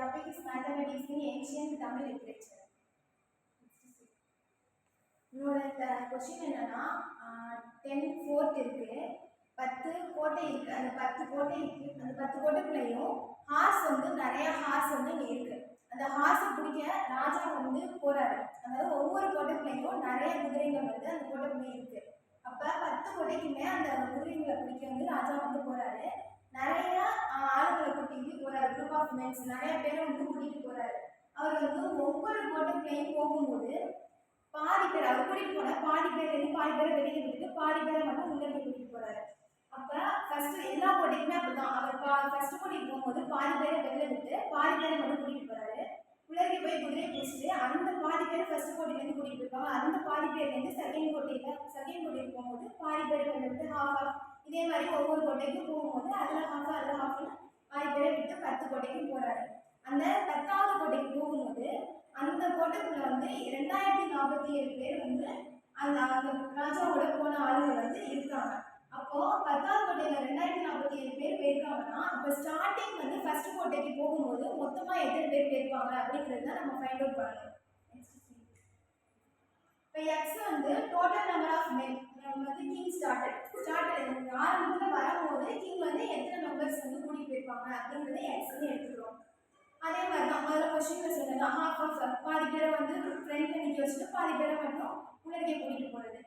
topic is mathematics in ancient Tamil literature. என்னோட question என்னன்னா 10 fourth இருக்கு, 10 கோட்டை இருக்கு. அந்த 10 கோட்டை இருக்கு. அந்த 10 கோட்டைக்குள்ளேயும் ஹார்ஸ் வந்து நிறைய ஹார்ஸ் வந்து இங்கே இருக்கு. அந்த ஹார்ஸை பிடிக்க ராஜா வந்து போறாரு. அதாவது ஒவ்வொரு கோட்டைக்குள்ளேயும் நிறைய குதிரைகள் வந்து அந்த கோட்டைக்குள்ளே இருக்கு. அப்ப 10 கோட்டைக்குமே அந்த குதிரைகளை பிடிக்க வந்து ராஜா வந்து போறாரு. நிறைய ஆளுங்களை கூட்டிட்டு போறாரு. குரூப் ஆஃப் மென்ஸ் நிறைய பேரை வந்து கூட்டிட்டு போறாரு. அவர் வந்து ஒவ்வொரு கோட்டைக்குள்ளேயும் போகும்போது பாதி பேர் அவர் கூட்டிட்டு போன பாதி பேர் வெளியே விட்டுட்டு பாதி பேரை மட்டும் உள்ளே கூட்டிட்டு போறாரு. அப்ப ஃபர்ஸ்ட் எல்லா கோட்டைக்குமே அப்படிதான். அவர் ஃபர்ஸ்ட் கூட்டிட்டு போகும்போது பாதி பேரை வெளியே விட்டு பாதி பேரை மட்டும் கூட்டிட்டு போறாரு. உள்ளே போய் குதிரையை பிடிச்சிட்டு அந்த பாதி பேர் ஃபர்ஸ்ட் கோட்டையிலேருந்து கூட்டிட்டு போயிருப்பாங்க. அந்த பாதி பேர்லேருந்து செகண்ட் கோட்டைக்கு போகும்போது பாதி பேரை வெளியே விட்டு ஹாஃப் இதே மாதிரி ஒவ்வொரு கோட்டைக்கும் போகும்போது அதில் ஹாஃப்னு பாதி பேரை விட்டு 10 கோட்டைக்கும் போறாரு. அந்த 10வது கோட்டைக்கு போகும்போது அந்த கோட்டைக்குள்ள வந்து 2047 பேர் வந்து அந்த ராஜாவோட போன ஆளுங்க வந்து இருக்காங்க. அப்போ 10வது கோட்டையில 2047 பேர் போயிருக்காங்கன்னா அப்போ ஸ்டார்டிங் வந்து ஃபர்ஸ்ட் கோட்டைக்கு போகும்போது மொத்தமா எத்தனை பேர் போயிருப்பாங்க அப்படிங்கிறத நம்ம ஃபைண்ட் அவுட் பண்ணணும். இப்போ எக்ஸ் வந்து டோட்டல் நம்பர் ஆஃப் மென் வந்து கிங் ஸ்டார்டட் ஆரம்பத்தில் வரும்போது கிங் வந்து எத்தனை மெம்பர்ஸ் வந்து கூட்டிட்டு போயிருப்பாங்க அப்படிங்கிறத எக்ஸ்ன்னு எடுத்துக்கிறோம். அதே மாதிரி தான் முதல்ல கொஸ்டின் சொன்னது ஹாஃப் ஆஃப் பாதி பேரை வந்து ஃப்ரெண்ட்ல நிற்க வச்சுட்டு பாதி பேரை மட்டும் உள்ளே கூட்டிட்டு போறது.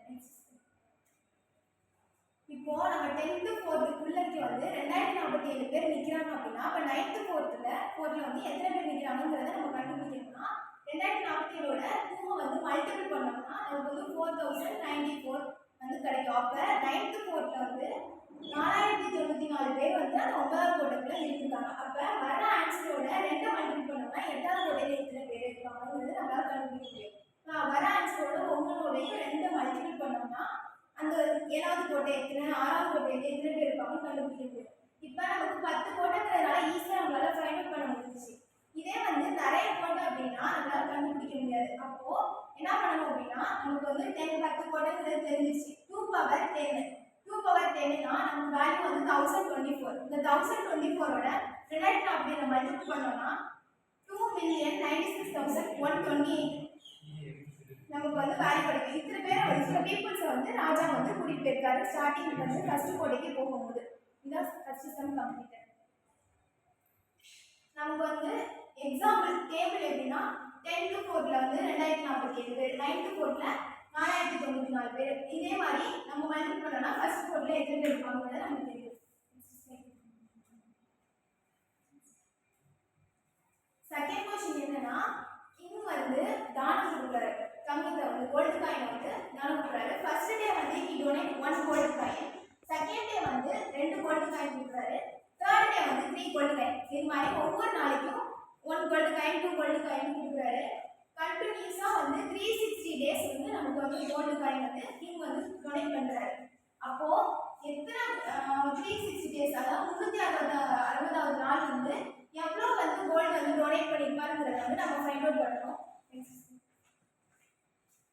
இப்போ நம்ம 10th 4th உள்ளே வந்து 2047 பேர் நிற்கிறாங்க அப்படின்னா அப்போ 9th 4th வந்து எத்தனை பேர் நிற்கிறாங்கிறத நம்ம கண்டுபிடிக்கணும்னா 2047ஓட 2 வந்து மல்டிபிள் பண்ணோம்னா நமக்கு வந்து 4094 வந்து கிடைக்கும். அப்போ 9th 4th வந்து 4094 பேர் வந்து அந்த 9வது கோட்டைக்குள்ள இருக்காங்க. அப்போ வர ஆன்சரோட 2 மல்டிபிள் பண்ணோம்னா 8வது கோட்டையில எத்தனை பேர் இருப்பாங்கிறது நம்மளால கண்டுபிடிக்க முடியும். வர ஆன்சரோட ஒவ்வொருடைய 2 மல்டிபிள் பண்ணோம்னா அந்த 7வது கோட்டை எத்தனை 6வது கோட்டையில எத்தனை பேர் இருப்பாங்கன்னு கண்டுபிடிக்க முடியும். இப்போ நமக்கு 10 கோட்டைங்கிறதுனால ஈஸியாக நம்மளால ஃபைண்ட் அவுட் பண்ண முடிஞ்சிச்சு. இதே வந்து நிறைய கோட்டை அப்படின்னா நம்மளால கண்டுபிடிக்க முடியாது. அப்போ என்ன பண்ணணும் அப்படின்னா நமக்கு வந்து 10 கோட்டைங்கிறது தெரிஞ்சிச்சு. 2 பவர் 10னா நம்ம வேல்யூ வந்து 1024. இந்த 1024ஓட 2040 மல்டிபிள் பண்ணோம்னா 2,96,128 நமக்கு வந்து வேல்யூ கிடைக்கும். இத்தனை பேர் பீப்புள்ஸை வந்து ராஜா வந்து கூட்டிட்டு போயிருக்காரு ஸ்டார்டிங் வந்து ஃபர்ஸ்ட் கோட்டைக்கு போகும்போது. இதான் ஃபர்ஸ்ட் சம் கம்ப்ளீட்டட். நமக்கு வந்து எக்ஸாம்பிள் டேபிள் எப்படின்னா 10th 4th வந்து 2047 பேர், 9th 4th 4094 பேர். இதே மாதிரி நம்ம மல்டிபிள் பண்ணோம்னா ஃபர்ஸ்ட் கோட்ல எத்தனை பேர் இருப்பாங்கன்னு நமக்கு தெரியும். செகண்ட் क्वेश्चन என்னன்னா கிங் வந்து தானம் கொடுக்குறாரு. தங்கத்தை வந்து கோல்டு காயின் வந்து தானம் கொடுக்குறாரு. ஃபர்ஸ்ட் டே வந்து he donate 1 gold coin, second day வந்து 2 கோல்டு காயின் கொடுக்குறாரு, தேர்ட் டே வந்து 3 கோல்டு காயின். இது மாதிரி ஒவ்வொரு நாளைக்கும் 1 கோல்டு காயின் 2 கோல்டு காயின் கொடுக்குறாரு. கண்டினியூஸா வந்து 360 டேஸ் வந்து நமக்கு வந்து கோல்டு காயின் வந்து கிங் வந்து டொனேட் பண்றாரு. அப்போ எத்தனை 360 டேஸ் அதாவது 360வது நாள் வந்து எவ்வளோ வந்து கோல்டு வந்து டொனேட் பண்ணிருப்பாருங்கிறத வந்து நம்ம ஃபைண்ட் அவுட் பண்ணணும்.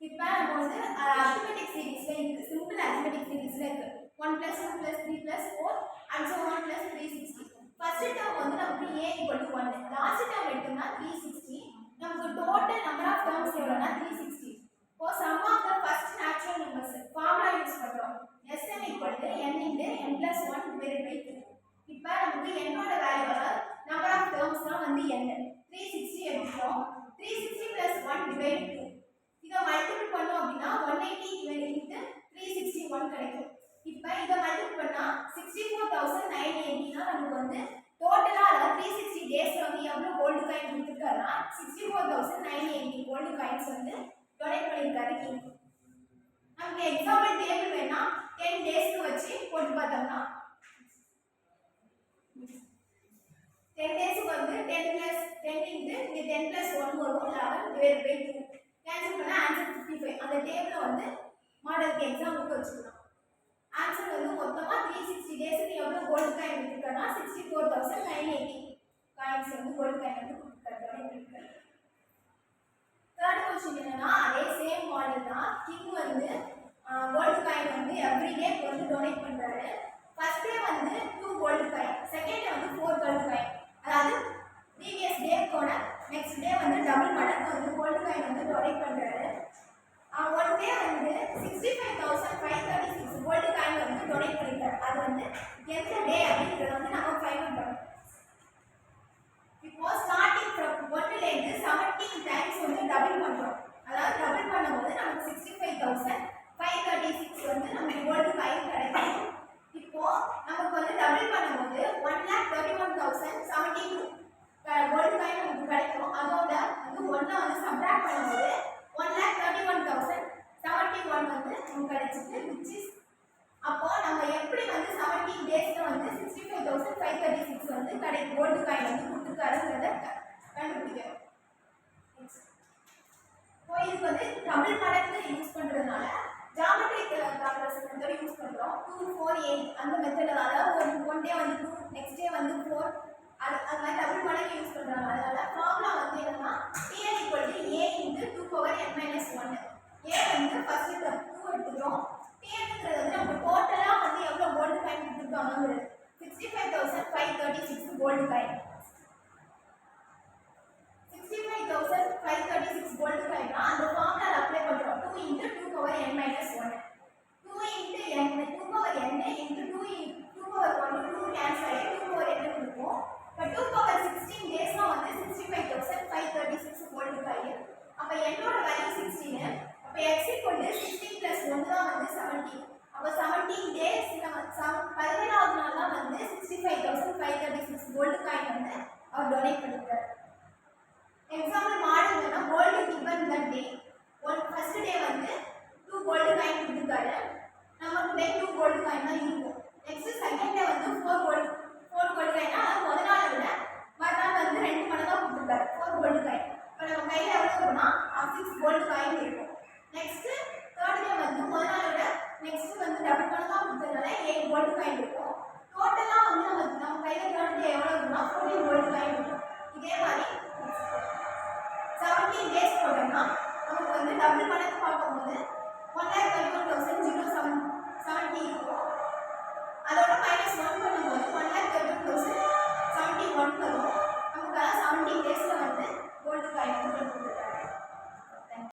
இப்போ நம்ம வந்து அரித்மெட்டிக் சீரிஸ்ல இருக்கு, சிம்பிள் அரித்மெட்டிக் சீரிஸ்ல இருக்கு 1 + 2 + 3 + 4 and so on + 360. First term வந்து நமக்கு a = 1, லாஸ்ட் டேர்ம் எடுத்தோம்னா 360. நமக்கு டோட்டல் நம்பர் ஆஃப் டேர்ம்ஸ் எவ்வளவுனா 360. இப்போ sum of the first natural numbers formula use பண்றோம். Sm = n × n + 1 / 2. இப்போ நமக்கு n ஓட வேல்யூ அதாவது நம்பர் ஆஃப் டேர்ம்ஸ் தான் வந்து n 360 எடுத்துறோம். 360 + 1 / 2 இத மல்டிபிள் பண்ணோம் அப்படினா 180 × 361 கிடைக்கும். இப்போ இத மல்டிபிள் பண்ணா 64980 தான் நமக்கு வந்து டோட்டலா அதாவது 360 டேஸ்ல வந்து எவ்வளவு கோல்ட் காயின் கொடுத்திருக்காருன்னா 64980 கோல்ட் காயின்ஸ் வந்து டொனேட் பண்ணிருக்காரு கிங். நமக்கு எக்ஸாம்பிள் டேபிள் வேணா 10 டேஸ்க்கு வச்சு போட்டு பார்த்தோம்னா 10 டேஸ்க்கு வந்து 10 + 10 இங்க 10 + 1 வரும் 11 / 2 கேன்சல் பண்ணா ஆன்சர் 55. அந்த டேபிள வந்து மாடலுக்கு எக்ஸாம்பிளுக்கு வச்சுக்கலாம். ஆன்சர் வந்து மொத்தமா 360 டேஸ்க்கு எவ்வளவு கோல்ட் காயின் கொடுத்திருக்காருன்னா 64980 காயின்ஸ் வந்து கோல்ட் காயின் வந்து கொடுத்திருக்காரு. தேர்ட் क्वेश्चन என்னன்னா அதே சேம் மாடல் தான். கிங் வந்து கோல்ட் காயின் வந்து எவ்ரிடே வந்து டொனேட் பண்றாரு. ஃபர்ஸ்ட் டே வந்து 2 கோல்ட் காயின், செகண்ட் டே வந்து 4 கோல்ட் காயின். அதாவது previous day நமக்கு வந்து டபுள் பண்ணும்போது 1,31,072 கோல்டு காயின் நமக்கு கிடைக்கும். அதோட வந்து ஒன்றை வந்து சப்ராக்ட் பண்ணும்போது 1,31,071 வந்து நமக்கு கிடைச்சிட்டு which is அப்போ நம்ம எப்படி வந்து 17 டேஸ்ல வந்து 65,536 வந்து கோல்டு காயின் வந்து கொடுத்துருக்காருங்கிறத கண்டுபிடிக்கணும். இப்போ இதுக்கு வந்து டபுள் மடங்கு யூஸ் பண்றதுனால ஜாமெட்ரிக் கால்குலேஷன் மெத்தட் யூஸ் பண்றோம். 2 4 8 அந்த மெத்தட், அதாவது ஒன் டே வந்து 2 நெக்ஸ்ட் டே வந்து 4 அது மாதிரி டபுள் மடங்கு யூஸ் பண்றாங்க. அதனால ஃபார்முலா வந்து என்னன்னா Tn = a × 2n-1. a வந்து ஃபர்ஸ்ட் டேர்ம் 2 எடுத்துக்கிறோம். Tnங்கிறது வந்து நம்ம டோட்டலா வந்து எவ்வளவு கோல்டு காயின் கொடுத்துருக்காங்கங்கிறது 65,536 கோல்டு காயின். 65,536 கோல்டு காயின்னா அந்த ஃபார்முலா அப்ளை பண்றோம். 2 × 2n-1. 2 × n 2n × 2 கேன்சல் ஆகி 2n இருக்கும். இப்போ 2/16 டேஸ்ல வந்து 65,536 கோல்டு காயின். அப்ப என்னோட வேல்யூ 16. அப்ப x = 16 + 1 தான் வந்து 17. அப்ப 17 டேஸ்ல 17வது நாள் தான் வந்து 65,536 கோல்டு காயின் வந்து அவர் டொனேட் பண்ணிருக்காரு. எக்ஸாம்பிள் மாடல்னா gold given that day first day வந்து 2 கோல்டு காயின் கொடுத்துருக்காரு. நமக்கு டே 2 கோல்டு காயின் தான் இருக்கும். நெக்ஸ்ட் செகண்ட் டே வந்து 4 கோல்டு காயின். அதாவது முதல் நாளை விட மறுநாள் வந்து 2 மடங்கா கொடுத்துருக்காரு 4 கோல்டு காயின். இப்போ நம்ம கையில் எவ்வளோ இருக்குன்னா 6 கோல்டு காயின் இருக்கும். நெக்ஸ்ட் தேர்ட் டே வந்து முதல் நாளை விட நெக்ஸ்ட் வந்து டபுள் மடங்கா கொடுத்ததுனால 8 கோல்டு காயின் இருக்கும். டோட்டலா வந்து நம்ம கையில் தேர்ட் டே எவ்வளோ இருக்குன்னா 14 கோல்டு காயின் இருக்கும். இதே மாதிரி 17 டேஸ் போட்டோம்னா நமக்கு வந்து டபுள் மடங்கு பார்க்கும்போது 1,31,070 இருக்கும்.